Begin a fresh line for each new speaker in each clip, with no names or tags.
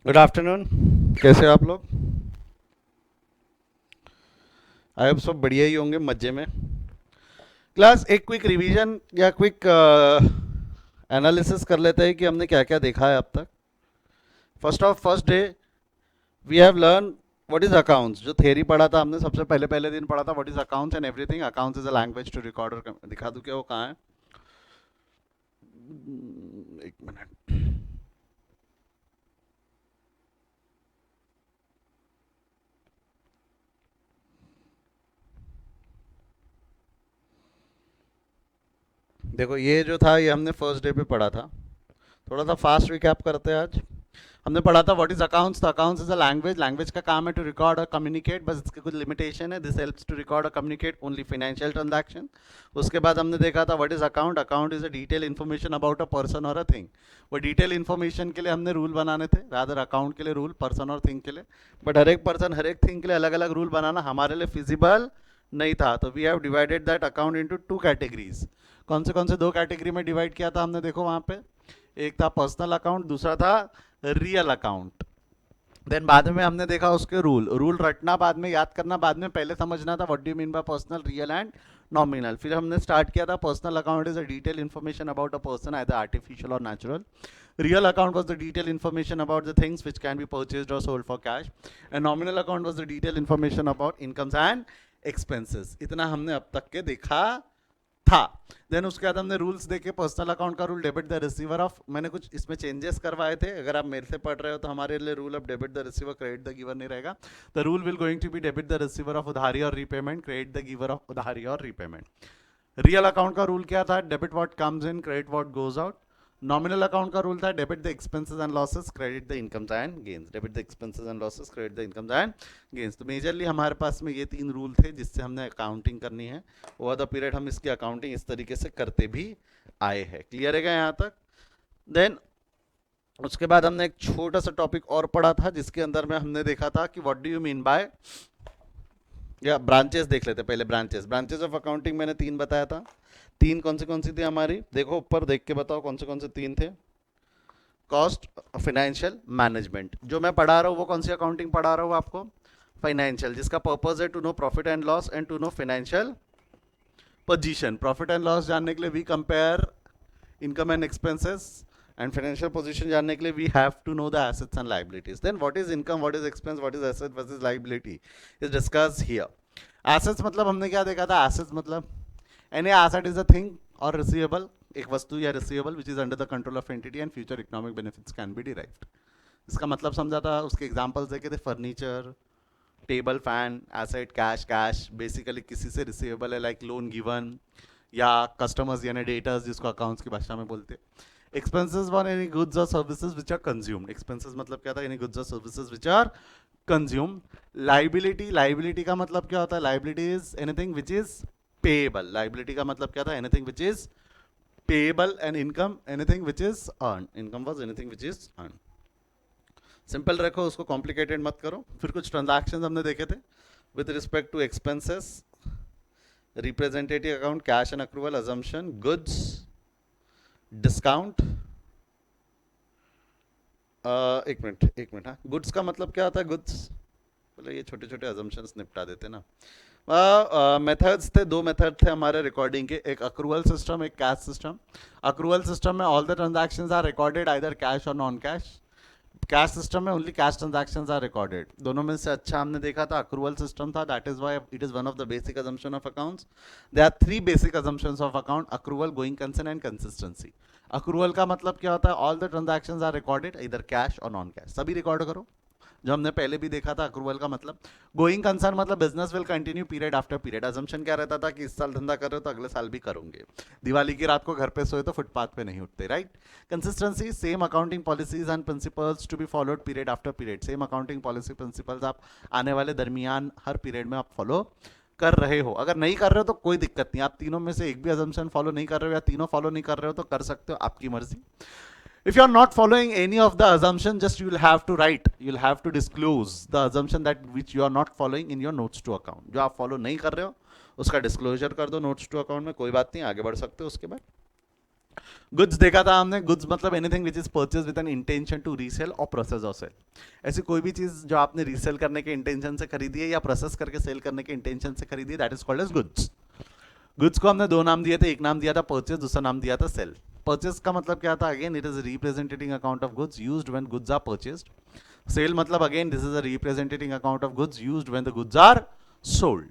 Good afternoon. कैसे हो आप लोग? आई होप सब बढ़िया ही होंगे, मजे में। क्लास एक क्विक रिवीजन या क्विक एनालिसिस कर लेते हैं कि हमने क्या क्या देखा है अब तक। First of first day we have learn what is accounts. जो थ्योरी पढ़ा था हमने सबसे पहले पहले दिन पढ़ा था, what is accounts and everything. Accounts is a language to record और दिखा दूं क्या वो कहाँ है? एक मिनट। देखो ये जो था ये हमने फर्स्ट डे पे पढ़ा था। थोड़ा सा फास्ट रिकैप करते हैं आज। हमने पढ़ा था व्हाट इज अकाउंट्स। तो accounts is a language. Language का काम है टू रिकॉर्ड और कम्युनिकेट, बस इसकी कुछ लिमिटेशन है। दिस हेल्प्स टू रिकॉर्ड और कम्युनिकेट ओनली फाइनेंशियल ट्रांजैक्शन। उसके बाद हमने देखा था what is account. Account is a detail information about a person और अ थिंग। वो डिटेल इन्फॉर्मेशन के लिए हमने रूल बनाने थे, रादर अकाउंट के लिए रूल, पर्सन और थिंग के लिए। बट हर एक पर्सन हर एक थिंग के लिए अलग अलग रूल बनाना हमारे लिए फिजिबल नहीं था। तो we have divided that account into two categories. कौन से दो कैटेगरी में डिवाइड किया था हमने? देखो वहां पे एक था पर्सनल अकाउंट, दूसरा था रियल अकाउंट। देन बाद में हमने देखा उसके रूल। रूल रटना बाद में, याद करना बाद में, पहले समझना था what do you mean bye personal, real and nominal. फिर हमने स्टार्ट किया था personal account is a detail information about a person, either artificial और natural. Real account was the detailed information about the things which can be purchased or sold for cash. And nominal account was the detailed information about incomes and expenses. इतना हमने अब तक के देखा था। Then उसके बाद हमने रूल्स देखे। पर्सनल अकाउंट का rule debit the receiver of, मैंने कुछ इसमें चेंजेस करवाए थे। अगर आप मेरे से पढ़ रहे हो तो हमारे लिए rule of debit the receiver, credit the giver नहीं रहेगा। The rule will going to be debit the receiver of उधारी और repayment, credit the giver of उधारी और रीपेमेंट। रियल अकाउंट का रूल क्या था? Debit what comes in, credit what goes out. Nominal account का रूल था debit the expenses and losses, credit the incomes and gains. Debit the expenses and losses, credit the incomes and gains. तो majorly हमारे पास में ये तीन rule थे जिससे हमने अकाउंटिंग करनी है। ओवर द पीरियड हम इसकी अकाउंटिंग इस तरीके से करते भी आए हैं। क्लियर है क्या यहाँ तक? देन उसके बाद हमने एक छोटा सा टॉपिक और पढ़ा था जिसके अंदर में हमने देखा था कि what do you mean bye, या ब्रांचेस देख लेते पहले। ब्रांचेस ऑफ अकाउंटिंग मैंने तीन बताया था। तीन कौन सी थी हमारी? देखो ऊपर देख के बताओ कौन से तीन थे। Cost, financial, management. जो मैं पढ़ा रहा हूँ वो कौन सी अकाउंटिंग पढ़ा रहा हूँ आपको? फाइनेंशियल, जिसका पर्पज है to know profit and loss and to know financial position. Profit and loss जानने के लिए we compare income and expenses, and financial position जानने के लिए we have to know the assets and liabilities. Then what is income, what is expense, what is asset, what is liability is discuss here. Assets मतलब हमने क्या देखा था? Assets मतलब any asset is a thing और receivable, एक वस्तु या receivable which is under the control of entity and future economic benefits can be derived. इसका मतलब समझा था, उसके एग्जांपल्स देखे थे। Furniture, table fan, asset, cash. Cash basically किसी से रिसीवेबल है, लाइक लोन गिवन, या कस्टमर्स यानी डेटर्स जिसको अकाउंट्स की भाषा में बोलते हैं। एक्सपेंसेस वन एनी गुड्स और services which are consumed. Expenses मतलब क्या था? एनी गुड्स और services which are consumed. Liability, liability का मतलब क्या होता है? Liability is anything which is payable. Liability का मतलब क्या था? Anything which is payable. And income anything which is earn. Income was anything which is earn. Simple रखो, उसको कॉम्प्लिकेटेड मत करो। फिर कुछ ट्रांजैक्शंस हमने देखे थे with respect to expenses, representative account, cash and accrual, assumption, goods, discount. एक मिनट, हाँ। गुड्स का मतलब क्या होता है? गुड्स पहले ये छोटे छोटे अजम्पशंस निपटा देते ना। मेथड्स थे, दो मेथड थे हमारे रिकॉर्डिंग के, एक अक्रूवल सिस्टम, एक कैश सिस्टम। अक्रूवल सिस्टम में all the transactions are recorded either cash और नॉन कैश। कैश सिस्टम में only cash transactions are recorded. दोनों में से अच्छा हमने देखा था अक्रूवल सिस्टम था। That is why it is one of the basic assumption of accounts. There are three basic assumptions of account: accrual, going concern and consistency. Accrual का मतलब क्या होता है? All the transactions are recorded either cash और non cash, सभी record करो, जो हमने पहले भी देखा था अक्रूवल का मतलब। गोइंग कंसर्न मतलब business will continue period after period. Assumption क्या रहता था कि इस साल धंधा कर रहे हो तो अगले साल भी करोगे। दिवाली की रात को घर पे सोए तो फुटपाथ पे नहीं उठते, right? Consistency, same accounting policies and principles to be followed period after period. Same accounting policy principles आप आने वाले दरमियान हर पीरियड में आप फॉलो कर रहे हो। अगर नहीं कर रहे हो तो कोई दिक्कत नहीं, आप तीनों में से एक भी अजम्पशन फॉलो नहीं कर रहे हो या तीनों फॉलो नहीं कर रहे हो तो कर सकते हो, आपकी मर्जी। If you are not following any of the assumption, just you will have to write, you will have to disclose the assumption that which you are not following in your notes to account. जो आप follow नहीं कर रहे हो उसका disclosure कर दो notes to account में, कोई बात नहीं, आगे बढ़ सकते हो उसके बाद। गुड्स देखा था हमने, गुड्स मतलब anything which is purchase with an intention to resale और प्रोसेस और सेल। ऐसी कोई भी चीज जो आपने रीसेल करने के इंटेंशन से खरीदी है या प्रोसेस करके सेल करने के इंटेंशन से खरीदी है, that is called as goods. Goods को हमने दो नाम दिए थे, एक नाम दिया था परचेज, दूसरा नाम दिया था सेल। परचेज का मतलब क्या था? Again it is representing account of goods used when goods are purchased. Sale मतलब again this is a representing account of goods used when the goods are sold.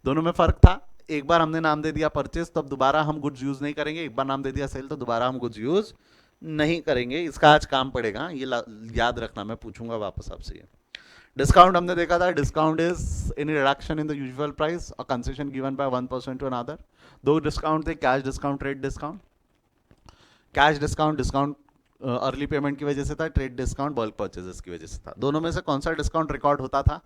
दोनों में फर्क था, एक बार हमने नाम दे दिया परचेज तो अब दोबारा हम गुड्स यूज नहीं करेंगे, एक बार नाम दे दिया सेल तो दोबारा हम गुड्स यूज नहीं करेंगे। इसका आज काम पड़ेगा, ये याद रखना, मैं पूछूंगा वापस आपसे ये। डिस्काउंट हमने देखा था, discount is any reduction in the usual price और concession given by 1% to another. दो डिस्काउंट थे, cash discount, trade discount. Cash discount discount early payment की वजह से था, ट्रेड डिस्काउंट बल्क परचेजेस की वजह से था। दोनों में से कौन सा डिस्काउंट रिकॉर्ड होता था?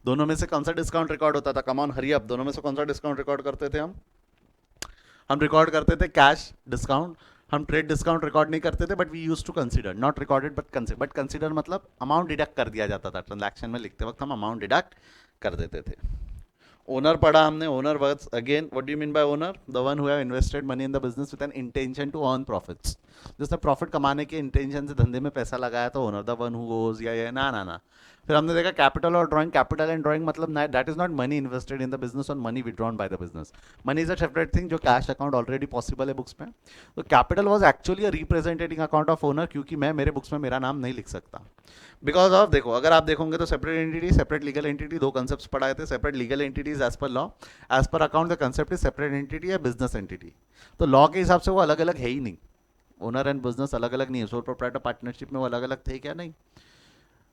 दोनों में से कौन सा डिस्काउंट रिकॉर्ड होता था? कम ऑन हरी अप, दोनों में से कौन सा डिस्काउंट रिकॉर्ड करते थे हम रिकॉर्ड करते थे कैश डिस्काउंट। हम ट्रेड डिस्काउंट रिकॉर्ड नहीं करते थे, but we use to consider, not recorded but consider मतलब अमाउंट डिडक्ट कर दिया जाता था ट्रांजैक्शन में लिखते वक्त, हम अमाउंट डिडक्ट कर देते थे। ओनर पढ़ा हमने, owner words again what do you mean by owner? The one who have invested money in the business with an intention to earn profits. जिसने प्रॉफिट कमाने के इंटेंशन से धंधे में पैसा लगाया तो owner, the one who goes या ना ना ना। फिर हमने देखा कैपिटल और ड्राइंग। कैपिटल एंड ड्राइंग मतलब that is not money invested in the business और money withdrawn bye the business. Money is a separate thing, जो कैश अकाउंट ऑलरेडी पॉसिबल है बुक्स में। तो capital was actually a representing account of owner, क्योंकि मैं मेरे books में मेरा नाम नहीं लिख सकता बिकॉज ऑफ, देखो अगर आप देखोगे तो separate entity, separate legal entity, दो कंसेप्ट पढ़ाए थे। Separate legal entities as per law, as per account the concept is separate entity या बिजनेस एंटिटी। तो लॉ के हिसाब से वो अलग अलग है ही नहीं, ओनर एंड बिजनेस अलग अलग नहीं है। सोल प्रोप्राइटर पार्टनरशिप में वो अलग अलग थे क्या? नहीं।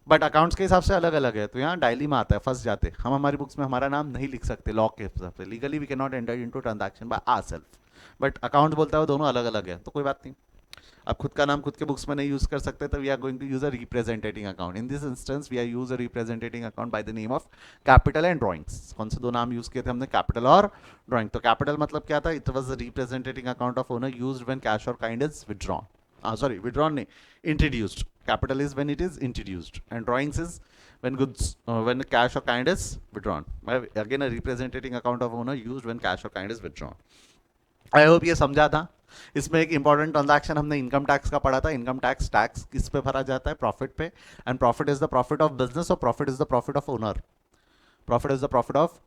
बट अकाउंट्स के हिसाब से अलग अलग है, तो यहाँ डायली में आता है, फंस जाते। हम हमारी बुक्स में हमारा नाम नहीं लिख सकते लॉ के हिसाब से, legally we can not enter into transaction by ourself. But account बोलता है वो दोनों अलग अलग है, तो कोई बात नहीं। आप खुद का नाम खुद के बुक्स में नहीं यूज कर सकते, तो we are going to use a representing account. In this instance we are use a representing account by the name of capital and drawings. कौन से दो नाम यूज किए थे हमने? कैपिटल और ड्राइंग। तो कैपिटल मतलब क्या था? It was representing account of owner used when cash और kind is withdrawn. Sorry, withdrawn नहीं, introduced. Capital is when it is introduced and drawings is when goods when cash or kind is withdrawn. Again a representing account of owner used when cash or kind is withdrawn. I hope ये समझा था। इसमें एक important transaction हमने income tax का पढ़ा था। Income tax tax किस पे भरा जाता है? प्रॉफिट पे। And profit is the profit of business और profit is the profit of owner. Profit is the profit of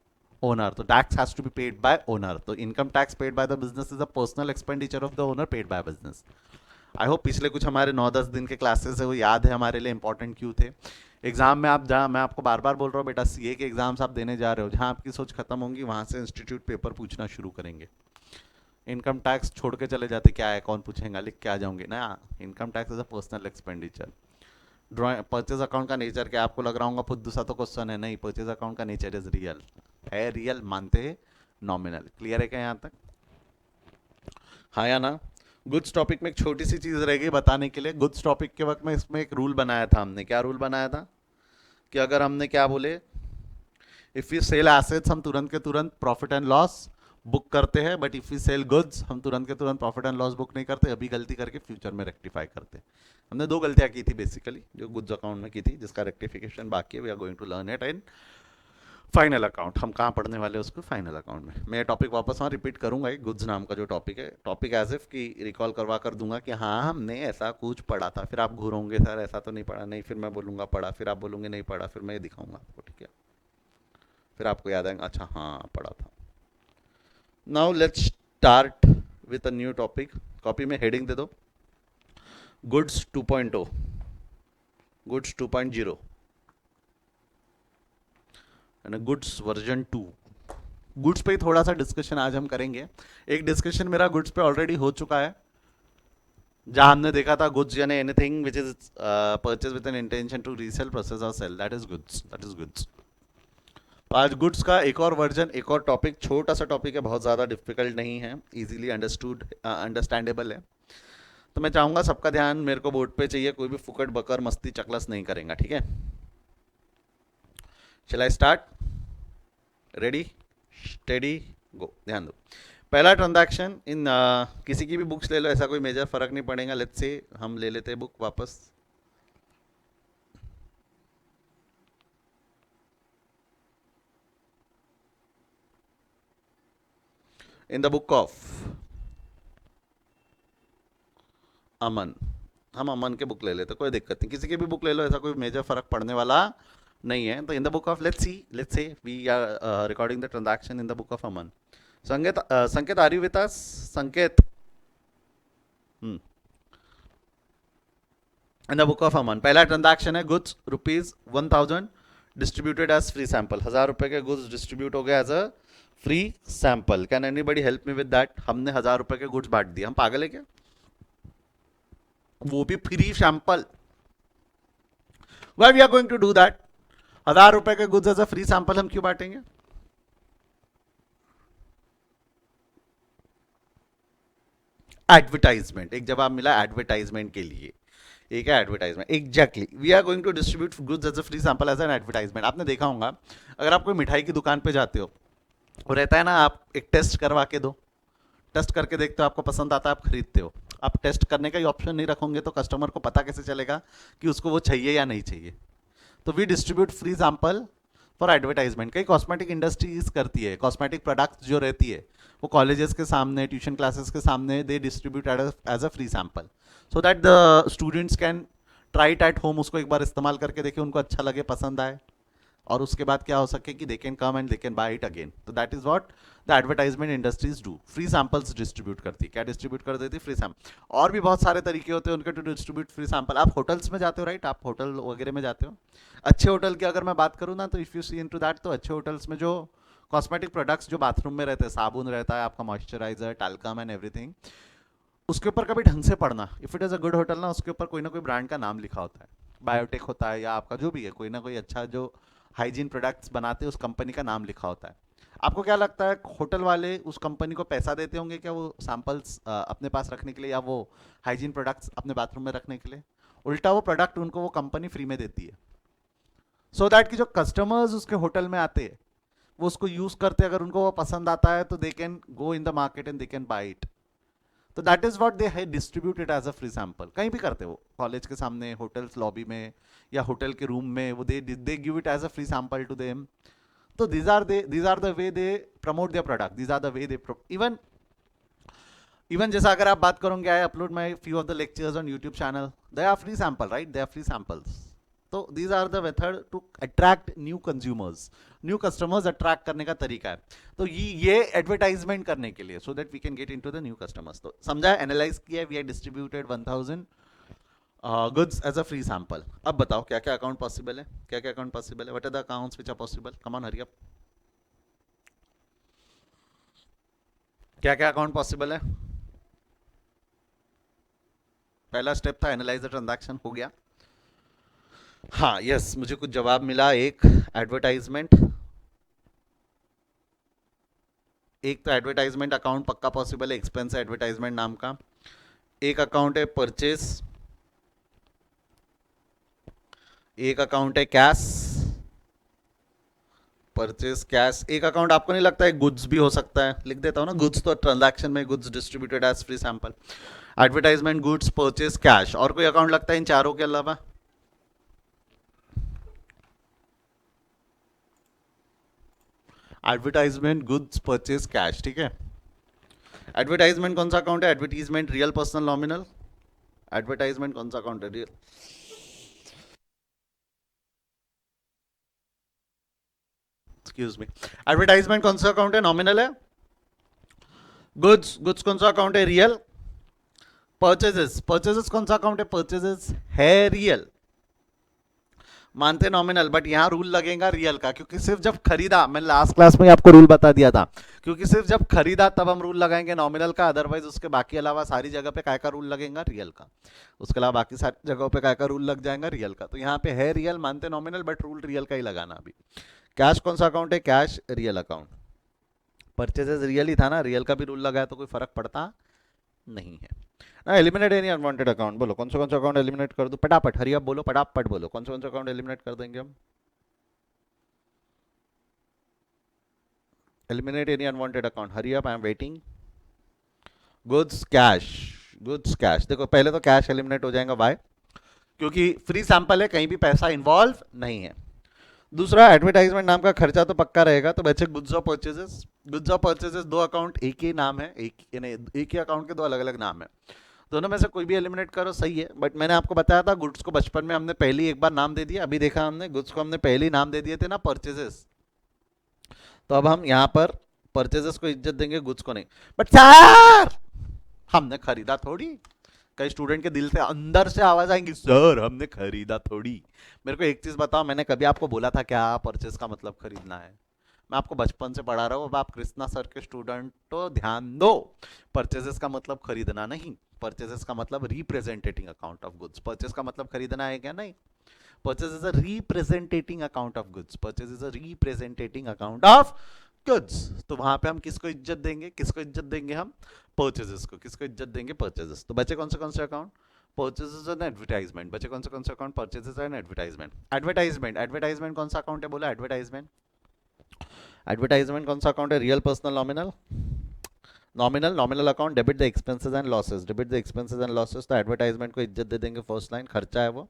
owner, तो tax has to be paid by owner. तो income tax paid by the business is a personal expenditure of the owner paid by business. I hope पिछले कुछ हमारे 9-10 दिन के classes है वो याद है हमारे लिए, इंपॉर्टेंट क्यों थे। एग्जाम में आप जहाँ, मैं आपको बार बार बोल रहा हूँ बेटा, सीए के एग्जाम्स आप देने जा रहे हो, जहाँ आपकी सोच खत्म होंगी वहाँ से इंस्टीट्यूट पेपर पूछना शुरू करेंगे। इनकम टैक्स छोड़ के चले जाते, क्या है कौन पूछेगा, लिख के आ जाओगे ना। Income tax is a personal expenditure. Drawing purchase account का नेचर क्या आपको लग रहा होगा फुद्दू सा तो क्वेश्चन है? नहीं, परचेज अकाउंट का नेचर इज रियल है, रियल मानते हैं, नॉमिनल। क्लियर है क्या यहाँ तक? हाँ या ना? गुड्स टॉपिक में एक छोटी सी चीज रहेगी बताने के लिए। गुड्स टॉपिक के वक्त में इसमें एक रूल बनाया था हमने। क्या रूल बनाया था? कि अगर हमने क्या बोले, इफ यू सेल एसेट्स हम तुरंत के तुरंत प्रॉफिट एंड लॉस बुक करते हैं, but if you sell goods हम तुरंत के तुरंत प्रॉफिट एंड लॉस बुक नहीं करते, अभी गलती करके फ्यूचर में रेक्टिफाई करते। हमने दो गलतियां की थी बेसिकली, जो गुड्स अकाउंट में की थी, जिसका रेक्टिफिकेशन बाकी है। We are going to learn it in final account. हम कहाँ पढ़ने वाले हैं उसको? फाइनल अकाउंट में। मैं टॉपिक वापस वहाँ रिपीट करूंगा, एक गुड्स नाम का जो टॉपिक है, टॉपिक एज इफ कि रिकॉल करवा कर दूंगा कि हाँ हमने ऐसा कुछ पढ़ा था। फिर आप घूरोगे सर ऐसा तो नहीं पढ़ा, नहीं, फिर मैं बोलूंगा पढ़ा, फिर आप बोलोगे नहीं पढ़ा, फिर मैं ये दिखाऊंगा आपको, ठीक है? फिर आपको याद आएगा अच्छा हाँ पढ़ा था। Now let's start with a new topic. Copy में हेडिंग दे दो, goods 2.0, goods 2.0 and goods version 2। Goods पे ही थोड़ा सा डिस्कशन आज हम करेंगे। एक डिस्कशन मेरा गुड्स पे ऑलरेडी हो चुका है, जहां हमने देखा था गुड्स यानी anything which is purchase with an intention to resale, process और sale, that is goods, that is goods. तो आज गुड्स का एक और वर्जन, एक और टॉपिक, छोटा सा टॉपिक है, बहुत ज़्यादा डिफिकल्ट नहीं है, इजीली अंडरस्टूड अंडरस्टैंडेबल है। तो मैं चाहूँगा सबका ध्यान मेरे को बोर्ड पे चाहिए, कोई भी फुकट बकर मस्ती चकलस नहीं करेगा, ठीक है? चला स्टार्ट, रेडी स्टेडी गो। ध्यान दो, पहला ट्रांजैक्शन इन किसी की भी बुक्स ले लो, ऐसा कोई मेजर फर्क नहीं पड़ेगा। लेट्स से हम ले लेते हैं बुक वापस। इन द बुक ऑफ अमन, हम अमन के बुक ले लेते, कोई दिक्कत नहीं, किसी की भी बुक ले लो, ऐसा कोई मेजर फर्क पड़ने वाला नहीं है। तो in the book of let's say we are recording the transaction in the book of Aman. Sanket, Sanket are you with us? Sanket, in the book of Aman पहला ट्रांजैक्शन है goods ₹1000 distributed as free sample. 1000 रुपए के गुड्स डिस्ट्रीब्यूट हो गए as a free sample. Can anybody help me with that? हमने 1000 रुपए के goods बांट दिए, हम पागल है क्या? वो भी free sample. Why we are going to do that? 1000 रुपए के goods as a free sample हम क्यों बांटेंगे? एडवर्टाइजमेंट, एक जवाब मिला एडवर्टाइजमेंट के लिए। एक है advertisement, exactly we are going to distribute goods as a free sample as an advertisement. आपने देखा होगा, अगर आप कोई मिठाई की दुकान पे जाते हो, वो रहता है ना, आप एक टेस्ट करवा के दो, टेस्ट करके देखते हो, आपको पसंद आता है, आप खरीदते हो। आप टेस्ट करने का ही ऑप्शन नहीं रखोगे तो कस्टमर को पता कैसे चलेगा कि उसको वो चाहिए या नहीं चाहिए? तो we distribute free sample for advertisement. कई कॉस्मेटिक इंडस्ट्रीज करती है, कॉस्मेटिक प्रोडक्ट्स जो रहती है वो कॉलेजेस के सामने, ट्यूशन क्लासेस के सामने they distribute as a free sample, so that the students can try it at home, उसको एक बार इस्तेमाल करके देखें, उनको अच्छा लगे, पसंद आए, और उसके बाद क्या हो सके कि they can come and they can buy it again. तो that is what the advertisement industries do. Free samples distribute करती, क्या डिस्ट्रीब्यूट कर देती? Free sample. और भी बहुत सारे तरीके होते हैं उनके टू डिस्ट्रीब्यूट फ्री सैंपल। आप होटल्स में जाते हो, राइट? आप होटल वगैरह में जाते हो। अच्छे होटल की अगर मैं बात करूँ ना, तो if you see into that, तो अच्छे होटल्स में जो कॉस्मेटिक प्रोडक्ट्स जो बाथरूम में रहते हैं, साबुन रहता है, आपका मॉइस्चराइजर, टैल्कम एंड एवरीथिंग, उसके ऊपर कभी ढंग से पढ़ना, if it is a good hotel ना, उसके ऊपर कोई ना कोई ब्रांड का नाम लिखा होता है, बायोटेक होता है या आपका जो भी है, कोई ना कोई अच्छा जो हाइजीन प्रोडक्ट्स बनाते हैं उस कंपनी का नाम लिखा होता है। आपको क्या लगता है, होटल वाले उस कंपनी को पैसा देते होंगे क्या वो सैंपल्स अपने पास रखने के लिए, या वो हाइजीन प्रोडक्ट्स अपने बाथरूम में रखने के लिए? उल्टा वो प्रोडक्ट उनको वो कंपनी फ्री में देती है, सो दैट कि जो कस्टमर्स उसके होटल में आते हैं वो उसको यूज करते हैं, अगर उनको वो पसंद आता है तो they can go in the market and they can buy it. तो दैट इज व्हाट दे है distributed as a free sample. कहीं भी करते वो, कॉलेज के सामने, होटल्स लॉबी में, या होटल के रूम में, वो they give it as a free sample to them. तो these are the way they promote their product, these are the way they even जैसा अगर आप बात करोगे, I upload my few of the lectures on YouTube channel, they are free sample, right? They are free samples. तो these are the method to attract new consumers, new customers attract करने का तरीका है। तो ये एडवर्टाइजमेंट करने के लिए, so that we can get into the new customers. तो समझा, एनालाइज किया, we are distributed 1000 goods as a free sample. अब बताओ क्या क्या अकाउंट पॉसिबल है, क्या क्या अकाउंट पॉसिबल है, what are the accounts which are possible? Come on, hurry up. क्या क्या अकाउंट पॉसिबल है? पहला स्टेप था एनालाइज द ट्रांजैक्शन, हो गया। हाँ, यस, मुझे कुछ जवाब मिला। एक एडवर्टाइजमेंट, एक तो एडवर्टाइजमेंट अकाउंट पक्का पॉसिबल है, एक्सपेंस एडवर्टाइजमेंट नाम का। एक अकाउंट है परचेज, एक अकाउंट है कैश, परचेज कैश। एक अकाउंट आपको नहीं लगता है गुड्स भी हो सकता है? लिख देता हूँ ना, गुड्स तो ट्रांजैक्शन में, goods distributed as free sample, advertisement, goods, purchase, cash. और कोई अकाउंट लगता है इन चारों के अलावा? एडवर्टाइजमेंट, गुड्स, परचेज, कैश, ठीक है। एडवर्टाइजमेंट कौन सा अकाउंट है? Advertisement, real, personal, nominal. Advertisement कौन सा अकाउंट है? रियल, एक्सक्यूज मी, एडवर्टाइजमेंट कौन सा अकाउंट है? नॉमिनल है। गुड्स, गुड्स कौन सा अकाउंट है? रियल। परचेजेस, परचेजेस कौन सा अकाउंट है? परचेजेस है रियल। मानते नॉमिनल, बट यहां रूल लगेगा रियल का, क्योंकि सिर्फ जब खरीदा, मैं लास्ट क्लास में आपको रूल बता दिया था, क्योंकि सिर्फ जब खरीदा तब हम रूल लगाएंगे नॉमिनल का, अदरवाइज उसके बाकी अलावा सारी जगह पे काय का रूल लगेगा? रियल का। उसके अलावा बाकी सारी जगहों पे काय का रूल लग जाएगा? रियल का। तो यहाँ पे है रियल, मानते नॉमिनल, बट रूल रियल का ही लगाना अभी। कैश कौन सा अकाउंट है? Cash real account. Purchases real ही था ना, रियल का भी रूल लगाया तो कोई फर्क पड़ता नहीं है ना। एलिमिनेट एनी अनवांटेड अकाउंट, बोलो कौन सा अकाउंट एलिमिनेट कर दो? फटाफट, हरी आप बोलो, फटाफट बोलो, कौन सा अकाउंट एलिमिनेट कर देंगे हम? Eliminate any unwanted account, hurry up, I am waiting. Goods, cash, goods, cash. देखो पहले तो कैश एलिमिनेट हो जाएगा, वाई? क्योंकि फ्री सैंपल है, कहीं भी पैसा इन्वॉल्व नहीं है। दूसरा, एडवर्टाइजमेंट नाम का खर्चा तो पक्का रहेगा, तो बच्चे गुड्स और परचेजेस। गुड्स और परचेजेस दो अकाउंट एक ही नाम है, एक ही अकाउंट के दो अलग अलग नाम है। दोनों में से कोई भी एलिमिनेट करो सही है, बट मैंने आपको बताया था गुड्स को बचपन में हमने पहली एक बार नाम दे दिया, अभी देखा हमने गुड्स को हमने पहले ही नाम दे दिए थे ना, परचेजेस। तो अब हम यहाँ पर परचेजेस को इज्जत देंगे, गुड्स को नहीं। बट सर हमने खरीदा थोड़ी। कई स्टूडेंट के दिल से अंदर से आवाज आएंगी, सर हमने खरीदा थोड़ी। मेरे को एक चीज बताओ, मैंने कभी आपको बोला था क्या परचेज का मतलब खरीदना है? मैं आपको बचपन से पढ़ा रहा हूँ, अब आप कृष्णा सर के स्टूडेंट तो ध्यान दो। परचेजेस का मतलब खरीदना नहीं, परचेजेस का मतलब representating account of goods. Purchase का मतलब खरीदना है क्या? नहीं। Purchase is a representing account of goods, purchase is a representing account of goods. तो वहां पे हम किसको इज्जत देंगे? किसको इज्जत देंगे हम? परचेजेस को। किसको इज्जत देंगे? परचेजेस। तो बचे कौन से अकाउंट? Purchases and advertisement. बचे कौन से account? Purchases and advertisement. Advertisement, advertisement कौन सा अकाउंट है? बोला एडवर्टाइजमेंट। एडवर्टाइजमेंट कौन सा अकाउंट है? Real, personal, nominal? Nominal. Nominal account debit the expenses and losses, debit the expenses and losses. तो एडवर्टाइजमेंट को इज्जत दे देंगे, फर्स्ट लाइन खर्चा है वो।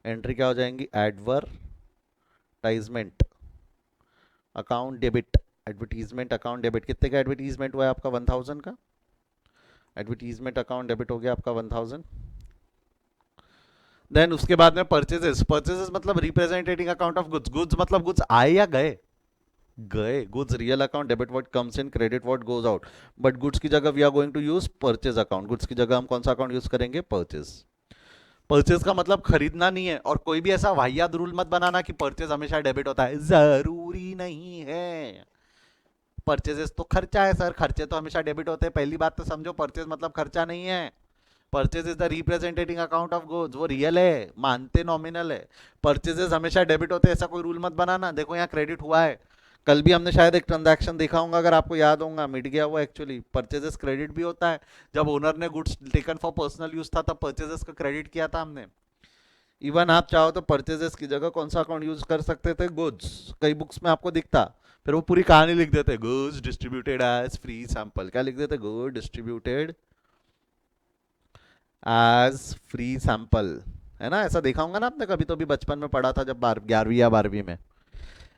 एंट्री क्या हो जाएंगी? Advertisement account debit. Advertisement account debit. कितने का एडवर्टीजमेंट हुआ है आपका? 1000 का। एडवर्टीजमेंट अकाउंट डेबिट हो गया आपका 1000। देन उसके बाद में परचेजेस। परचेजेस मतलब representating account of goods. Goods मतलब गुड्स आए या गए? गए। Goods real account debit what comes in, credit what goes out. But goods की जगह we are going to use purchase account. Goods की जगह हम कौन सा अकाउंट यूज करेंगे? परचेज। परचेज का मतलब खरीदना नहीं है। और कोई भी ऐसा वाहियात रूल मत बनाना कि परचेज हमेशा डेबिट होता है, जरूरी नहीं है। परचेजेस तो खर्चा है सर, खर्चे तो हमेशा डेबिट होते हैं। पहली बात तो समझो, परचेज मतलब खर्चा नहीं है। Purchase is the representing account of goods. वो रियल है, मानते नॉमिनल है। परचेजेस हमेशा डेबिट होते हैं, ऐसा कोई रूल मत बनाना। देखो यहाँ क्रेडिट हुआ है, कल भी हमने शायद एक ट्रांजैक्शन देखा होगा, अगर आपको याद होगा, मिट गया हुआ एक्चुअली। परचेजेस क्रेडिट भी होता है। जब ओनर ने goods taken for personal use था, तब परचेजेस का क्रेडिट किया था हमने। इवन आप चाहो तो परचेजेस की जगह कौन सा अकाउंट यूज कर सकते थे? गुड्स। कई बुक्स में आपको दिखता, फिर वो पूरी कहानी लिख देते, goods distributed as free sample. क्या लिख देते? Good distributed as free sample. है ना? ऐसा देखा होगा ना आपने कभी, तो भी बचपन में पढ़ा था जब 11वीं या 12वीं में।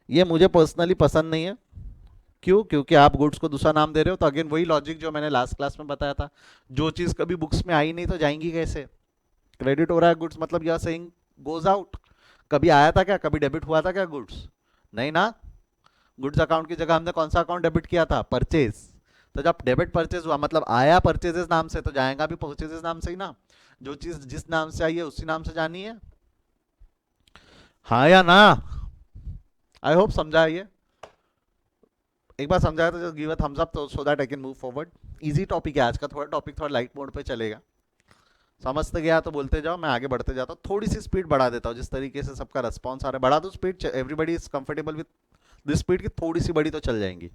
ये मुझे पर्सनली पसंद नहीं है। क्यों? क्योंकि आप गुड्स को दूसरा नाम दे रहे हो। तो अगेन वही लॉजिक जो मैंने लास्ट क्लास में बताया था, जो चीज कभी बुक्स में आई नहीं तो जाएंगी कैसे? क्रेडिट हो रहा है गुड्स मतलब you are saying goes out. कभी आया था क्या? कभी डेबिट हुआ था क्या गुड्स? नहीं ना। गुड्स अकाउंट की जगह हमने कौन सा अकाउंट डेबिट किया था? परचेज। तो जब डेबिट परचेज हुआ मतलब आया परचेजेस नाम से, तो जाएगा भी परचेजेस नाम से ही ना। जो चीज जिस नाम से आई है उसी नाम से जानी है। हाँ या ना? आई होप समझा ये। एक बार समझाया तो just give a thumbs up, तो so that I can move forward. Easy topic है आज का, थोड़ा टॉपिक थोड़ा लाइट मोड पे चलेगा। समझते गया तो बोलते जाओ, मैं आगे बढ़ते जाता हूँ। थोड़ी सी स्पीड बढ़ा देता हूँ, जिस तरीके से सबका रिस्पॉन्स आ रहा है बढ़ा दो speed. Everybody is comfortable with this speed की? थोड़ी सी बड़ी तो चल जाएंगी,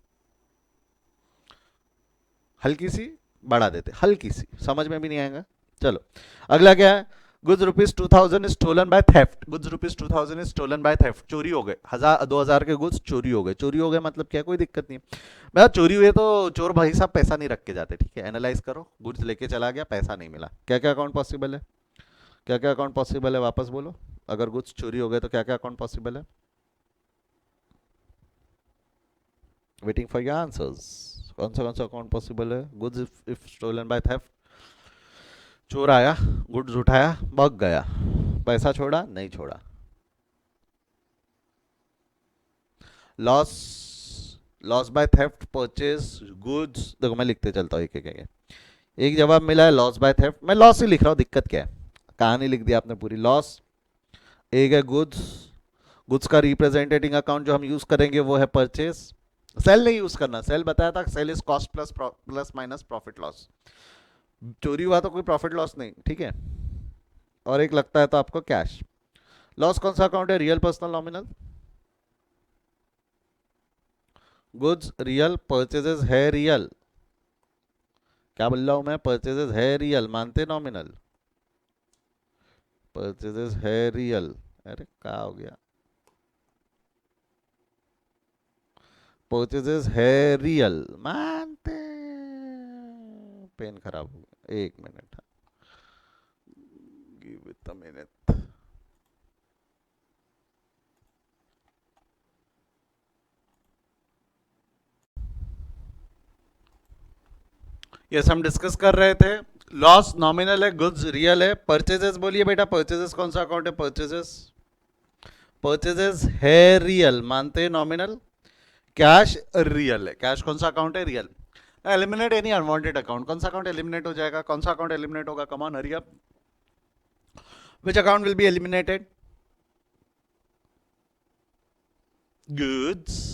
हल्की सी बढ़ा देते, हल्की सी, समझ में भी नहीं आएगा। चलो अगला क्या है? Goods rupees 2000 stolen by theft. Goods rupees 2000 stolen by theft. चोरी हो गए, 1000 के गुड्स चोरी हो गए। चोरी हो गए मतलब क्या? कोई दिक्कत नहीं है भैया, चोरी हुए तो चोर भाई साहब पैसा नहीं रख के जाते, ठीक है? एनालाइज करो, गुड्स लेके चला गया, पैसा नहीं मिला, क्या क्या अकाउंट पॉसिबल है? क्या क्या अकाउंट पॉसिबल है? वापस बोलो। अगर गुड्स चोरी हो गए तो क्या क्या अकाउंट पॉसिबल है? Waiting for your answers. कौन सा अकाउंट पॉसिबल है? Goods if stolen by theft. चोर आया, गुड्स उठाया, भाग गया, पैसा छोड़ा नहीं छोड़ा। Loss, loss by theft, purchase goods. देखो मैं लिखते चलता हूँ एक एक एक। एक जवाब मिला है लॉस बाय थेफ्ट, मैं लॉस ही लिख रहा हूँ, दिक्कत क्या है? कहानी लिख दी आपने पूरी। लॉस। एक है गुड्स। गुड्स का रिप्रेजेंटेटिंग अकाउंट जो हम यूज करेंगे वो है परचेज। सेल नहीं यूज करना, सेल बताया था, sale is cost plus plus minus profit loss. चोरी हुआ तो कोई प्रॉफिट लॉस नहीं, ठीक है? और एक लगता है तो आपको कैश। लॉस कौन सा अकाउंट है? Real, personal, nominal? Goods real, purchases है रियल। क्या बोल रहा हूं मैं? परचेजेस है रियल, मानते नॉमिनल? परचेजेस है रियल। अरे क्या हो गया? परचेजेस है रियल, मानते। पेन खराब हो गया, एक minute, give it a minute. Yes, हम डिस्कस कर रहे थे लॉस नॉमिनल है, गुड्स रियल है। परचेजेस बोलिए बेटा, परचेजेस कौन सा अकाउंट है? परचेजेस, परचेजेस है रियल, मानते हैं नॉमिनल। कैश रियल है, कैश कौन सा अकाउंट है? Real. Eliminate any unwanted account, कौन सा अकाउंट एलिमिनेट हो जाएगा? कौन सा अकाउंट एलिमिनेट होगा? कम on hurry up, which account will be eliminated? Goods,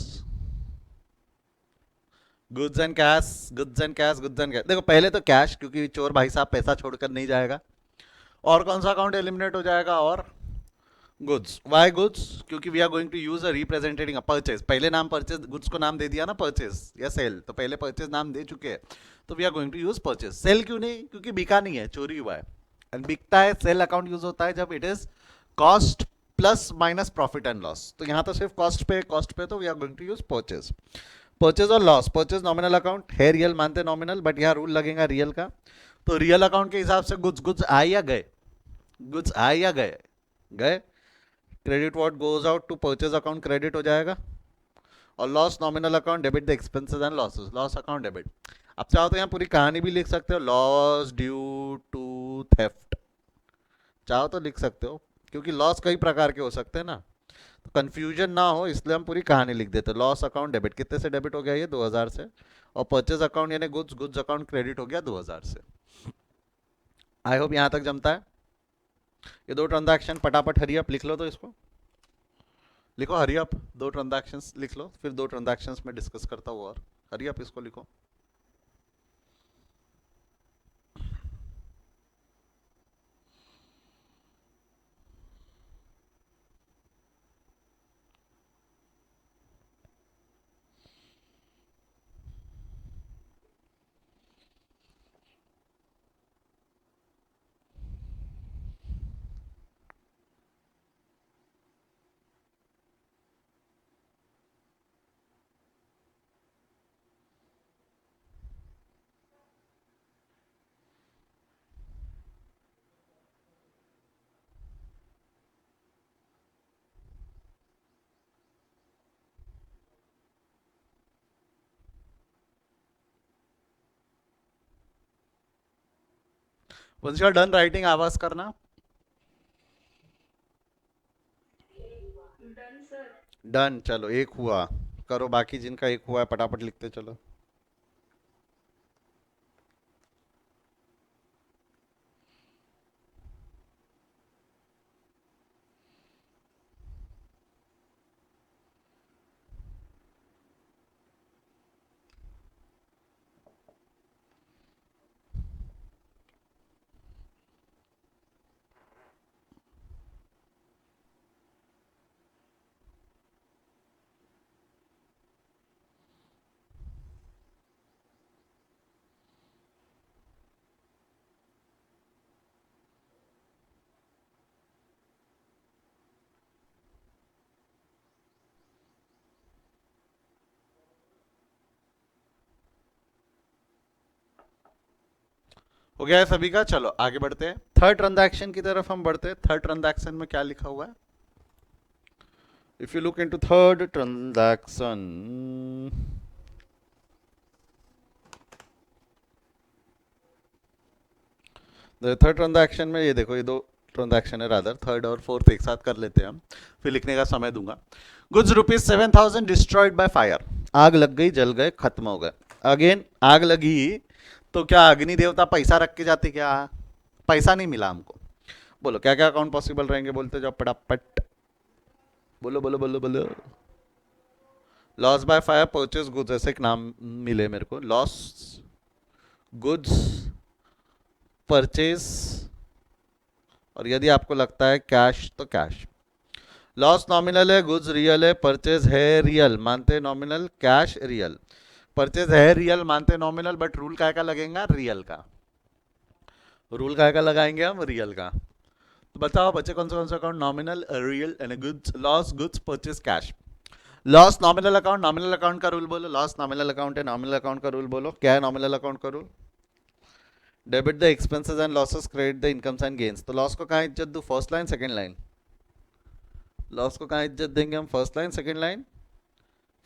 goods and cash, goods and cash, goods and cash. देखो पहले तो कैश, क्योंकि चोर भाई साहब पैसा छोड़कर नहीं जाएगा। और कौन सा अकाउंट एलिमिनेट हो जाएगा? और गुड्स। Why goods? क्योंकि we are going to use a representing a purchase. पहले नाम परचेज, गुड्स को नाम दे दिया ना परचेज या सेल, तो पहले परचेज नाम दे चुके हैं, तो we are going to use purchase. Sale क्यों नहीं? क्योंकि बिका नहीं है, चोरी हुआ है। एंड बिकता है, सेल अकाउंट यूज होता है जब it is cost plus minus profit and loss. तो यहाँ तो सिर्फ कॉस्ट पे, कॉस्ट पे, तो we are going to use purchase. Purchase और लॉस, परचेज नॉमिनल अकाउंट है, रियल मानते नॉमिनल, बट यहाँ रूल लगेगा रियल का। तो रियल अकाउंट के हिसाब से गुड्स, गुड्स आए या गए? गुड्स आए या गए? गए। Credit what goes out to purchase account credit हो जाएगा। और loss nominal account debit the expenses and losses, loss account debit. अब चाहो तो यहाँ पूरी कहानी भी लिख सकते हो, लॉस ड्यू टू थेफ्ट, चाहो तो लिख सकते हो, क्योंकि लॉस कई प्रकार के हो सकते हैं ना, तो कंफ्यूजन ना हो इसलिए हम पूरी कहानी लिख देते हैं। लॉस अकाउंट डेबिट, कितने से डेबिट हो गया? ये 2000 से। और परचेज अकाउंट यानी गुड्स, गुड्स अकाउंट क्रेडिट हो गया 2000 से। आई होप यहाँ तक जमता है। ये दो ट्रांजैक्शन पटापट हरी अप लिख लो, तो इसको लिखो हरी अप, दो ट्रांजैक्शंस लिख लो, फिर दो ट्रांजैक्शंस में डिस्कस करता हूँ। और हरी अप इसको लिखो। Once you are done writing, आवाज करना। डन, चलो एक हुआ, करो बाकी जिनका एक हुआ है पटापट लिखते चलो। हो गया है सभी का? चलो आगे बढ़ते हैं, थर्ड ट्रांजैक्शन की तरफ हम बढ़ते हैं। थर्ड ट्रांजैक्शन में क्या लिखा हुआ है? If you look into third transaction, third transaction में ये देखो, ये दो ट्रांजैक्शन है, रादर थर्ड और फोर्थ एक साथ कर लेते हैं हम, फिर लिखने का समय दूंगा। Goods rupees 7000 destroyed by fire, आग लग गई, जल गए, खत्म हो गए। अगेन आग लगी तो क्या अग्नि देवता पैसा रख के जाते क्या? पैसा नहीं मिला हमको। बोलो क्या क्या अकाउंट पॉसिबल रहेंगे? बोलते जाओ पटापट, बोलो बोलो बोलो बोलो। Loss by fire, purchase goods, ऐसे एक नाम मिले मेरे को, लॉस गुड्स परचेज, और यदि आपको लगता है कैश तो कैश। लॉस नॉमिनल है, गुड्स रियल है, परचेज है रियल, मानते नॉमिनल, कैश रियल। परचेज है रियल, मानते नॉमिनल, बट रूल काय का लगेगा? रियल का। रूल काय का लगाएंगे हम? रियल का। तो बताओ बच्चे, कौन सा account nominal, real and goods, loss goods purchase cash. Loss nominal account, nominal account का रूल बोलो। लॉस नॉमिनल अकाउंट है, नॉमिनल अकाउंट का रूल बोलो। क्या है नॉमिनल अकाउंट का rule? Debit the expenses and losses, credit the incomes and gains. तो loss को कहाँ इज्जत दूँ? First line second line? Loss को कहाँ इज्जत देंगे हम? First line second line?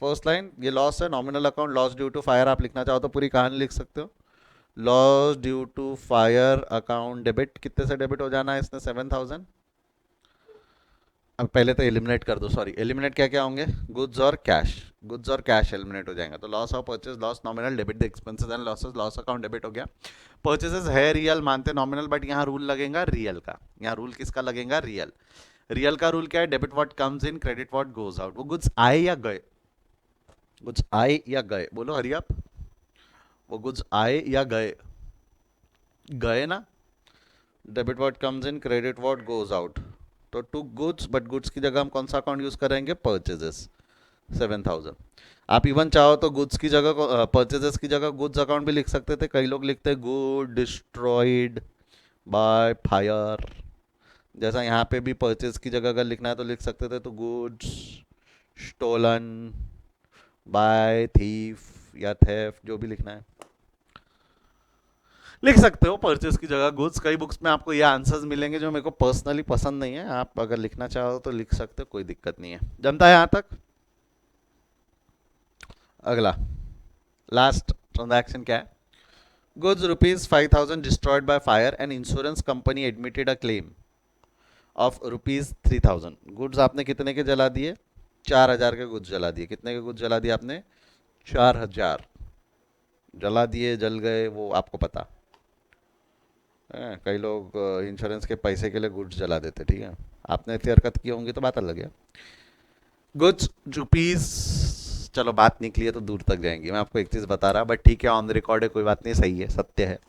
First line. ये लॉस है, nominal account, loss due to fire, आप लिखना चाहो तो पूरी कहानी लिख सकते हो। Loss due to fire account debit, कितने से डेबिट हो जाना है इसने? 7,000। अब पहले तो एलिमिनेट कर दो, सॉरी एलिमिनेट क्या क्या होंगे? गुड्स और कैश, गुड्स और कैश एलिमिनेट हो जाएंगे, तो loss of purchase, loss nominal, debit the expenses and losses, loss account debit हो गया। परचेजेस है रियल, मानते नॉमिनल, बट यहाँ रूल लगेगा रियल का। यहाँ रूल किसका लगेगा? रियल। रियल का रूल क्या है? Debit what comes in, credit what goes out. वो गुड्स आए या गए? गुड्स आए या गए? बोलो हरी आप। वो गुड्स आए या गए? गए ना। Debit what comes in, credit what goes out. तो टू गुड्स, बट गुड्स की जगह हम कौन सा अकाउंट यूज करेंगे? परचेजेस, 7,000। आप इवन चाहो तो गुड्स की जगह, परचेजेस की जगह गुड्स अकाउंट भी लिख सकते थे। कई लोग लिखते हैं गुड डिस्ट्रॉयड बाय फायर। जैसा यहाँ पे भी परचेज की जगह अगर लिखना है तो लिख सकते थे, तो गुड्स स्टोलन बाय थीफ या थेफ, जो भी लिखना है लिख सकते हो परचेज की जगह गुड्स। कई बुक्स में आपको ये आंसर्स मिलेंगे जो मेरे को पर्सनली पसंद नहीं है। आप अगर लिखना चाहो तो लिख सकते हो, कोई दिक्कत नहीं है। जमता है यहाँ तक? अगला लास्ट ट्रांजैक्शन क्या है? Goods ₹5,000 destroyed by fire and insurance company admitted a claim of ₹3,000। Goods आपने कितने के जला दिए? 4,000 के गुड्स जला दिए। कितने के गुड्स जला दिए आपने? 4,000 जला दिए, जल गए, वो आपको पता है। कई लोग इंश्योरेंस के पैसे के लिए गुड्स जला देते, ठीक है। आपने इतनी हरकत की होंगी तो बात अलग है। गुड्स रुपीज, चलो बात निकली है तो दूर तक जाएंगी। मैं आपको एक चीज़ बता रहा, बट ठीक है, ऑन द रिकॉर्ड है, कोई बात नहीं, सही है, सत्य है।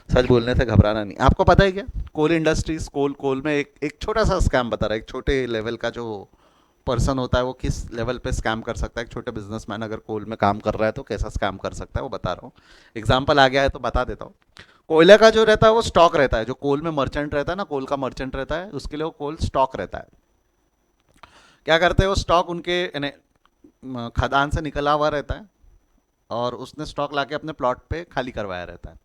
सच बोलने से घबराना नहीं। आपको पता है क्या, कोल इंडस्ट्रीज, कोल कोल में एक छोटा सा स्कैम बता रहा है। एक छोटे लेवल का जो पर्सन होता है वो किस लेवल पे स्कैम कर सकता है। एक छोटे बिजनेसमैन अगर कोल में काम कर रहा है तो कैसा स्कैम कर सकता है, वो बता रहा हूँ। एग्जाम्पल आ गया है तो बता देता हूँ। कोयले का जो रहता है वो स्टॉक रहता है। जो कोल में मर्चेंट रहता है ना, कोल का मर्चेंट रहता है, उसके लिए वो कोल स्टॉक रहता है। क्या करते हैं वो स्टॉक उनके खदान से निकला हुआ रहता है, और उसने स्टॉक लाके अपने प्लॉट पे खाली करवाया रहता है।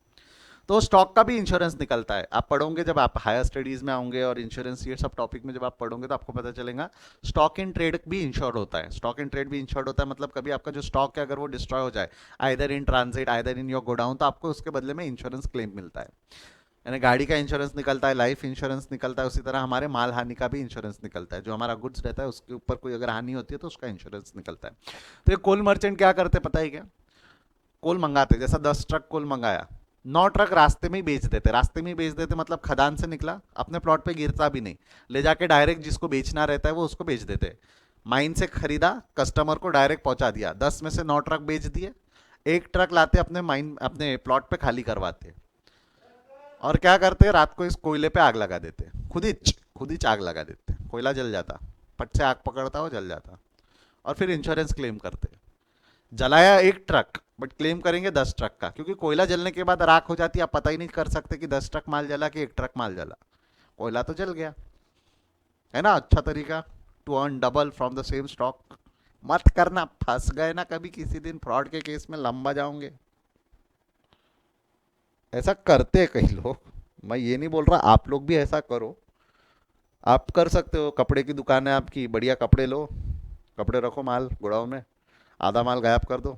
तो स्टॉक का भी इंश्योरेंस निकलता है। आप पढ़ोगे जब आप हायर स्टडीज में आओगे, और इंश्योरेंस ये सब टॉपिक में जब आप पढ़ोगे तो आपको पता चलेगा स्टॉक इन ट्रेड भी इंश्योर्ड होता है। स्टॉक इन ट्रेड भी इंश्योर्ड होता है, मतलब कभी आपका जो स्टॉक है अगर वो डिस्ट्रॉय हो जाए, either in transit either in your godown, तो आपको उसके बदले में इंश्योरेंस क्लेम मिलता है। यानी गाड़ी का इंश्योरेंस निकलता है, लाइफ इंश्योरेंस निकलता है, उसी तरह हमारे माल हानि का भी इंश्योरेंस निकलता है। जो हमारा गुड्स रहता है उसके ऊपर कोई अगर हानि होती है तो उसका इंश्योरेंस निकलता है। तो ये कोल मर्चेंट क्या करते पता है क्या? कोल मंगाते, जैसा 10 ट्रक कोल मंगाया, 9 ट्रक रास्ते में ही बेच देते। रास्ते में ही बेच देते मतलब खदान से निकला, अपने प्लॉट पे गिरता भी नहीं, ले जाके डायरेक्ट जिसको बेचना रहता है वो उसको बेच देते। माइन से खरीदा, कस्टमर को डायरेक्ट पहुंचा दिया, 10 में से 9 ट्रक बेच दिए। 1 ट्रक लाते अपने माइन, अपने प्लॉट पे खाली करवाते, और क्या करते, रात को इस कोयले पे आग लगा देते। खुद ही आग लगा देते, कोयला जल जाता, पट से आग पकड़ता हो, जल जाता, और फिर इंश्योरेंस क्लेम करते। जलाया 1 ट्रक, बट क्लेम करेंगे 10 ट्रक का, क्योंकि कोयला जलने के बाद राख हो जाती है, आप पता ही नहीं कर सकते कि 10 ट्रक माल जला कि 1 ट्रक माल जला। कोयला तो जल गया, है ना। अच्छा तरीका to earn double from the same stock. मत करना, फंस गए ना कभी किसी दिन फ्रॉड के केस में, लंबा जाओगे। ऐसा करते हैं कई लोग, मैं ये नहीं बोल रहा आप लोग भी ऐसा करो। आप कर सकते हो, कपड़े की दुकान है आपकी, बढ़िया कपड़े लो, कपड़े रखो माल गोडाउन में, आधा माल गायब कर दो,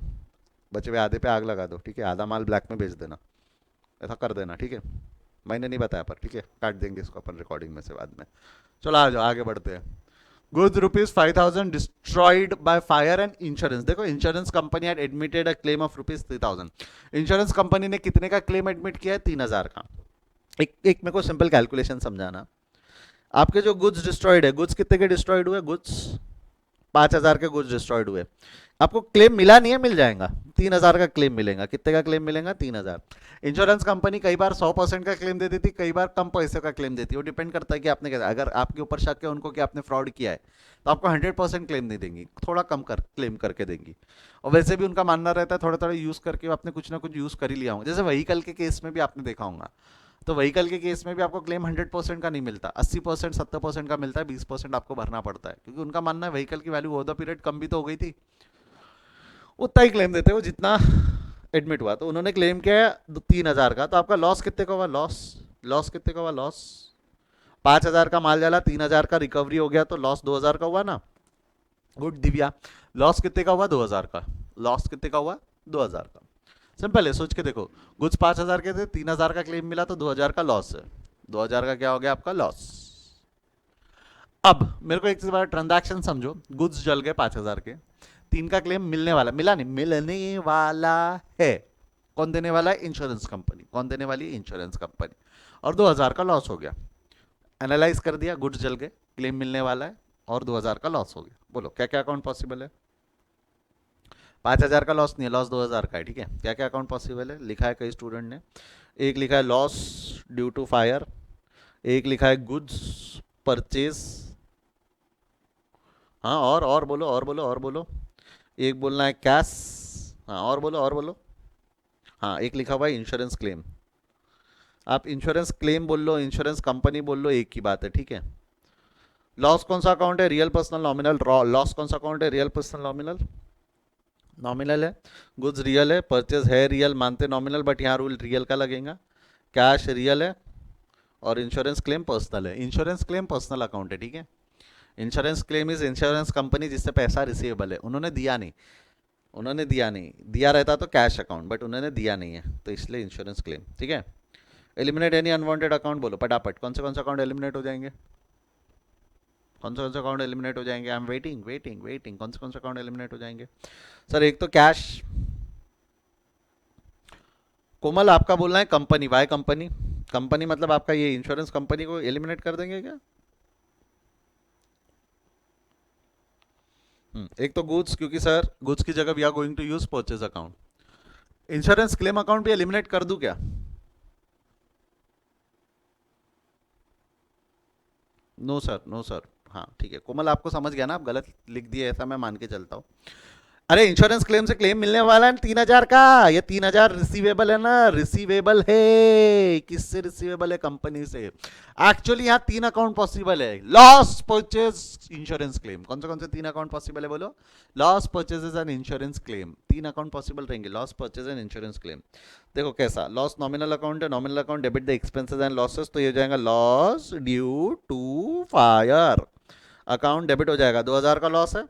बचे हुए आधे पे आग लगा दो, ठीक है। आधा माल ब्लैक में बेच देना, ऐसा कर देना, ठीक है। मैंने नहीं बताया पर, ठीक है, काट देंगे इसको अपन रिकॉर्डिंग में से बाद में। चलो आ जाओ, आगे बढ़ते हैं। Goods ₹5,000 destroyed by fire and insurance. देखो, insurance company had admitted a claim of ₹3,000। Insurance company ने कितने का क्लेम एडमिट किया है? 3,000 का। एक मेरे को सिंपल कैलकुलेशन समझाना। आपके जो गुड्स डिस्ट्रॉयड है, गुड्स कितने के डिस्ट्रॉयड हुए? गुड्स 5,000 के गुड्स डिस्ट्रॉयड हुए। आपको क्लेम मिला नहीं है, मिल जाएगा, 3,000 का क्लेम मिलेगा। कितने का क्लेम मिलेगा? 3,000। इंश्योरेंस कंपनी कई बार 100% का क्लेम दे देती, कई बार कम पैसे का क्लेम देती है। वो डिपेंड करता है कि आपने कैसा, अगर आपके ऊपर शक है उनको कि आपने फ्रॉड किया है, तो आपको 100% क्लेम नहीं देंगी, थोड़ा कम कर क्लेम करके देंगी। और वैसे भी उनका मानना रहता है थोड़ा थोड़ा यूज़ करके आपने कुछ ना कुछ यूज़ कर ही लिया होगा। जैसे व्हीकल के केस में भी आपने देखा होगा, तो व्हीकल के केस में भी आपको क्लेम 100% का नहीं मिलता, 80% 70% का मिलता है, 20% आपको भरना पड़ता है, क्योंकि उनका मानना है व्हीकल की वैल्यू ओवर द पीरियड कम भी तो हो गई थी, उतना ही क्लेम देते हो जितना एडमिट हुआ। तो उन्होंने क्लेम किया 3,000 का, तो आपका लॉस कितने का हुआ? लॉस लॉस कितने का हुआ? लॉस 5,000 का माल जाला, 3,000 का रिकवरी हो गया, तो लॉस 2,000 का हुआ ना। गुड दिव्या, लॉस कितने का हुआ? 2,000 का। लॉस कितने का हुआ? 2,000 का। सिंपल है, सोच के देखो, गुड्स 5,000 के थे, 3,000 का क्लेम मिला तो 2,000 का लॉस है, 2,000 का क्या हो गया आपका लॉस। अब मेरे को एक चीज बात, ट्रांजैक्शन समझो, गुड्स जल गए 5,000 के, 3 का क्लेम मिलने वाला, मिला नहीं, मिलने वाला है, कौन देने वाला है, इंश्योरेंस कंपनी, कौन देने वाली है, इंश्योरेंस कंपनी, और 2,000 का लॉस हो गया। एनालाइज कर दिया, गुड्स जल गए, क्लेम मिलने वाला है, और 2,000 का लॉस हो गया, बोलो क्या क्या अकाउंट पॉसिबल है। 5,000 का लॉस नहीं है, लॉस 2,000 का है, ठीक है, क्या क्या अकाउंट पॉसिबल है, लिखा है कई स्टूडेंट ने, एक लिखा है लॉस ड्यू टू फायर, एक लिखा है गुड्स परचेज, हाँ, और बोलो, और बोलो, और बोलो, एक बोलना है कैश, हाँ, और बोलो, और बोलो, हाँ, एक लिखा हुआ है इंश्योरेंस क्लेम। आप इंश्योरेंस क्लेम बोल लो, इंश्योरेंस कंपनी बोल लो, एक ही बात है, ठीक है। लॉस कौन सा अकाउंट है, रियल पर्सनल नॉमिनल, लॉस कौन सा अकाउंट है, रियल पर्सनल नॉमिनल, नॉमिनल है, गुड्स रियल है, परचेज है रियल, मानते नॉमिनल, बट यहाँ रूल रियल का लगेगा, कैश रियल है, और इंश्योरेंस क्लेम पर्सनल है। इंश्योरेंस क्लेम पर्सनल अकाउंट है, ठीक है। Insurance claim is insurance company जिससे पैसा रिसीवेबल है, उन्होंने दिया नहीं, उन्होंने दिया नहीं, दिया रहता तो कैश अकाउंट, बट उन्होंने दिया नहीं है, तो इसलिए इंश्योरेंस क्लेम, ठीक है। एलिमिनेट एनी अनवांटेड अकाउंट बोलो फटाफट, कौन से अकाउंट एलिमिनेट हो जाएंगे, कौन से अकाउंट एलिमिनेट हो जाएंगे, I am waiting waiting waiting, कौन से अकाउंट एलिमिनेट हो जाएंगे। सर एक तो कैश, कोमल आपका बोलना है कंपनी, वाई कंपनी, कंपनी मतलब आपका ये इंश्योरेंस कंपनी को एलिमिनेट कर देंगे क्या। एक तो गुड्स, क्योंकि सर गुड्स की जगह we are going to use purchase account, insurance claim account भी एलिमिनेट कर दूं क्या। नो सर, नो सर, हाँ ठीक है, कोमल आपको समझ गया ना, आप गलत लिख दिए ऐसा मैं मान के चलता हूँ। अरे इंश्योरेंस क्लेम से क्लेम मिलने वाला है 3,000 का, ये 3,000 रिसीवेबल है ना, रिसीवेबल है, किससे रिसीवेबल है, कंपनी से। एक्चुअली यहाँ 3 अकाउंट पॉसिबल है, लॉस परचेज इंश्योरेंस क्लेम, कौन से 3 अकाउंट पॉसिबल है बोलो, loss purchases and insurance claim, 3 account possible रहेंगे, loss purchase and insurance claim. देखो कैसा, लॉस नॉमिनल अकाउंट है, nominal account debit the expenses and losses, तो ये हो जाएगा loss due to fire, account debit हो जाएगा, 2,000 का लॉस है,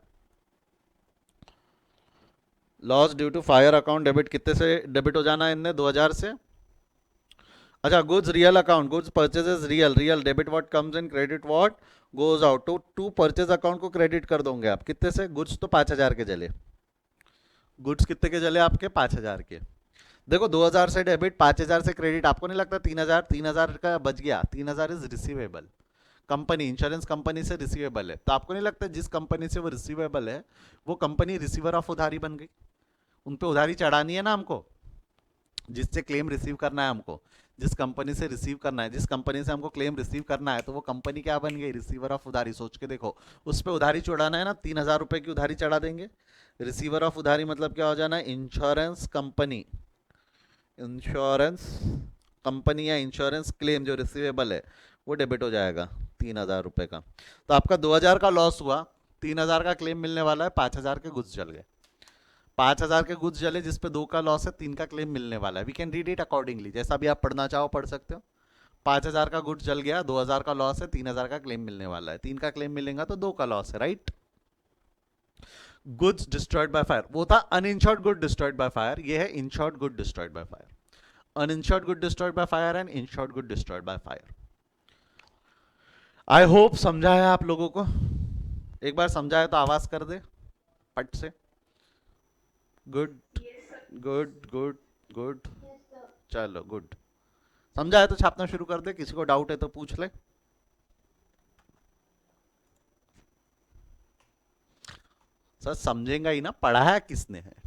loss due to fire account debit, कितने से डेबिट हो जाना है इनने, 2,000 से। अच्छा goods real account, goods purchases real, real debit what comes in, credit what goes out, तो टू परचेज अकाउंट को क्रेडिट कर दोगे आप, कितने से, गुड्स तो 5,000 के जले, गुड्स कितने के जले आपके, 5,000 के। देखो 2,000 से डेबिट, 5,000 से क्रेडिट, आपको नहीं लगता 3,000, 3,000 का बच गया, 3,000 is receivable, company insurance company से रिसीवेबल है, तो आपको नहीं लगता जिस कंपनी से वो रिसीवेबल है वो कंपनी रिसीवर ऑफ उधारी बन गई, उन पे उधारी चढ़ानी है ना हमको, जिससे क्लेम रिसीव करना है हमको, जिस कंपनी से रिसीव करना है, जिस कंपनी से हमको क्लेम रिसीव करना है, तो वो कंपनी क्या बन गई, रिसीवर ऑफ उधारी। सोच के देखो, उस पर उधारी चढ़ाना है ना, 3,000 रुपए की उधारी चढ़ा देंगे, रिसीवर ऑफ उधारी मतलब क्या हो जाना है, इंश्योरेंस कंपनी, इंश्योरेंस कंपनी या इंश्योरेंस क्लेम जो रिसीवेबल है वो डेबिट हो जाएगा 3,000 रुपए का, तो आपका 2,000 का लॉस हुआ, 3,000 का क्लेम मिलने वाला है, 5,000 के गुड्स जल गए, 5,000 के गुड्स जले जिसपे 2 का लॉस है, 3 का क्लेम मिलने वाला है, we can read it accordingly, जैसा भी आप पढ़ना चाहो पढ़ सकते हो। 5,000 का गुड्स जल गया, 2,000 का लॉस है, 3,000 का क्लेम मिलने वाला है, 3 का क्लेम मिलेगा तो 2 का लॉस है, right. Goods destroyed by fire, वो था uninsured good destroyed by fire, ये है insured good destroyed by fire, uninsured good destroyed by fire and insured good destroyed by fire. I hope समझा है आप लोगों को, एक बार समझाए तो आवाज कर दे पट से, गुड गुड गुड गुड, चलो गुड, समझा है तो छापना शुरू कर दे, किसी को डाउट है तो पूछ ले। सर समझेगा ही ना, पढ़ा है किसने है।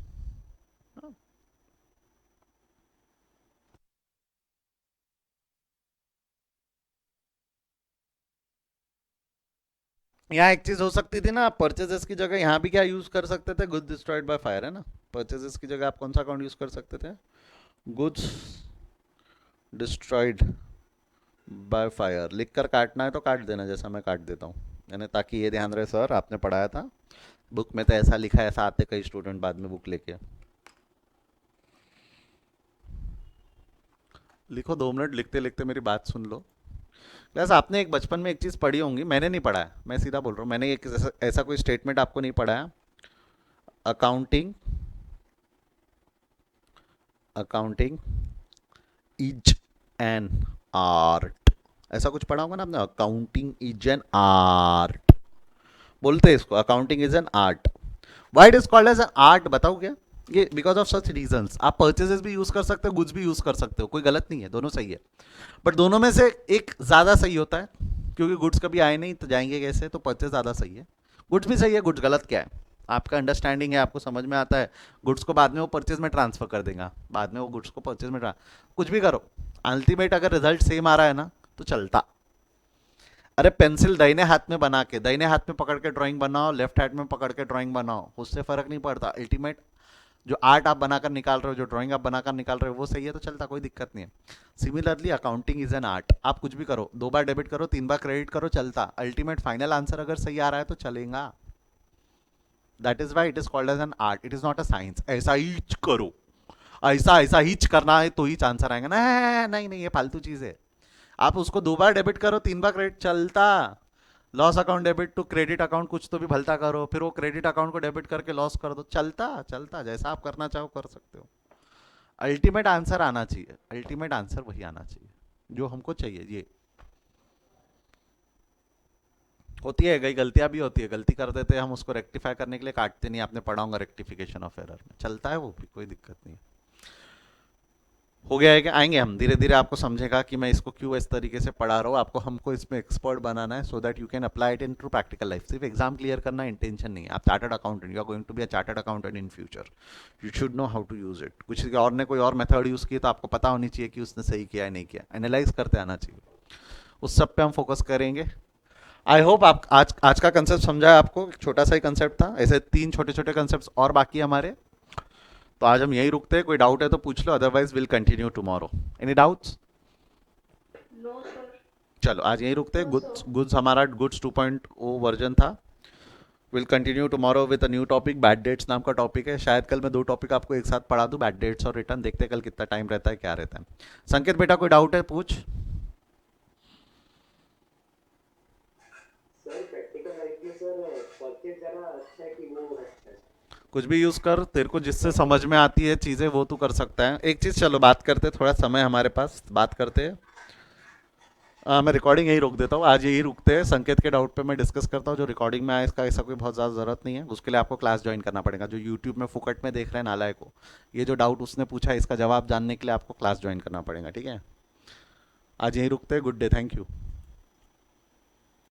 यहाँ एक चीज हो सकती थी ना, परचेजेस की जगह यहाँ भी क्या यूज कर सकते थे, गुड्स डिस्ट्रॉयड बाय फायर है ना, परचेजेस की जगह आप कौन सा अकाउंट यूज कर सकते थे, गुड्स डिस्ट्रॉयड बाय फायर, लिख कर काटना है तो काट देना, जैसा मैं काट देता हूँ, यानी ताकि ये ध्यान रहे सर आपने पढ़ाया था, बुक में तो ऐसा लिखा है, ऐसा आते कई स्टूडेंट बाद में बुक लेके। लिखो, 2 मिनट लिखते लिखते मेरी बात सुन लो। बस आपने एक बचपन में एक चीज़ पढ़ी होंगी, मैंने नहीं पढ़ा है, मैं सीधा बोल रहा हूँ, मैंने एक ऐसा कोई स्टेटमेंट आपको नहीं पढ़ा है, accounting accounting is an art, ऐसा कुछ पढ़ा होगा ना आपने, अकाउंटिंग इज एन आर्ट, बोलते हैं इसको accounting is an art. Why it is called as an art बताओ क्या? ये बिकॉज ऑफ सच रीजंस। आप परचेजेस भी यूज कर सकते हो, गुड्स भी यूज कर सकते हो, कोई गलत नहीं है, दोनों सही है। बट दोनों में से एक ज़्यादा सही होता है, क्योंकि गुड्स कभी आए नहीं तो जाएंगे कैसे, तो परचेज ज़्यादा सही है। गुड्स भी सही है, गुड्स गलत क्या है? आपका अंडरस्टैंडिंग है, आपको समझ में आता है, गुड्स को बाद में वो परचेज में ट्रांसफर कर देगा, बाद में वो गुड्स को परचेज में कुछ भी करो, अल्टीमेट अगर रिजल्ट सेम आ रहा है ना तो चलता। अरे पेंसिल दाहिने हाथ में बना के, दाहिने हाथ में पकड़ के ड्राइंग बनाओ, लेफ्ट हाथ में पकड़ के ड्राइंग बनाओ, उससे फर्क नहीं पड़ता। अल्टीमेट जो आर्ट आप बनाकर निकाल रहे हो, जो ड्राइंग आप बनाकर निकाल रहे हो, वो सही है तो चलता, कोई दिक्कत नहीं है। Similarly accounting is an art. आप कुछ भी करो, 2 बार डेबिट करो, 3 बार क्रेडिट करो, चलता। अल्टीमेट फाइनल आंसर अगर सही आ रहा है तो चलेगा। That is why it is called as an art, it is not a science. ऐसा ही करो, ऐसा ऐसा ही करना है तो ही आंसर आएगा ना, नहीं नहीं, ये फालतू चीज है। आप उसको 2 बार डेबिट करो, 3 बार क्रेडिट, चलता। Loss account debit to credit account, कुछ तो भी भलता करो, फिर वो क्रेडिट अकाउंट को डेबिट करके लॉस कर दो, चलता चलता, जैसा आप करना चाहो कर सकते हो। अल्टीमेट आंसर आना चाहिए, अल्टीमेट आंसर वही आना चाहिए जो हमको चाहिए। ये होती है, कई गलतियां भी होती है, गलती कर देते हैं हम, उसको रेक्टिफाई करने के लिए काटते नहीं, आपने पढ़ा होगा रेक्टिफिकेशन ऑफ एरर में, चलता है वो भी, कोई दिक्कत नहीं है। हो गया है कि आएंगे हम धीरे धीरे, आपको समझेगा कि मैं इसको क्यों इस तरीके से पढ़ा रहा हूँ, आपको हमको इसमें एक्सपर्ट बनाना है, so that you can apply it in to practical life. सिर्फ एग्जाम क्लियर करना इंटेंशन नहीं है। आप chartered accountant, you are going to be a chartered accountant in future, you should know how to use it. कुछ और ने कोई और मेथड यूज की तो आपको पता होनी चाहिए कि उसने सही किया है नहीं किया, एनालाइज करते आना चाहिए, उस सब पे हम फोकस करेंगे। आई होप आप आज आज का कंसेप्ट समझा है आपको, एक छोटा सा ही कंसेप्ट था, ऐसे 3 छोटे छोटे कंसेप्ट और बाकी हमारे। तो आज हम यही रुकते हैं, कोई डाउट है तो पूछ लो, otherwise will continue tomorrow. Any doubts?
No sir.
चलो आज यही रुकते हैं।
No sir.
गुड्स गुड्स हमारा गुड्स 2.0 वर्जन था। Will continue tomorrow with a new topic, bad debts नाम का टॉपिक है। शायद कल मैं 2 टॉपिक आपको एक साथ पढ़ा दूं, बैड डेट्स और रिटर्न, देखते हैं कल कितना टाइम रहता है, क्या रहता है। संकेत बेटा कोई डाउट है पूछ।
सर प्रैक्टिकल लाइफ में सर परचेज ज़्यादा अच्छा है कि वो अच्छा है?
कुछ भी यूज कर, तेरे को जिससे समझ में आती है चीजें वो तू कर सकता है। एक चीज, चलो बात करते हैं, थोड़ा समय हमारे पास, बात करते हैं। मैं रिकॉर्डिंग यही रोक देता हूँ, आज यही रुकते हैं। संकेत के डाउट पे मैं डिस्कस करता हूँ, जो रिकॉर्डिंग में आया इसका ऐसा कोई बहुत ज़्यादा ज़रूरत नहीं है, उसके लिए आपको क्लास ज्वाइन करना पड़ेगा। जो यूट्यूब में फुकट में देख रहे हैं नालायक को, ये जो डाउट उसने पूछा है इसका जवाब जानने के लिए आपको क्लास ज्वाइन करना पड़ेगा, ठीक है। आज यही रुकते हैं, गुड डे, थैंक यू।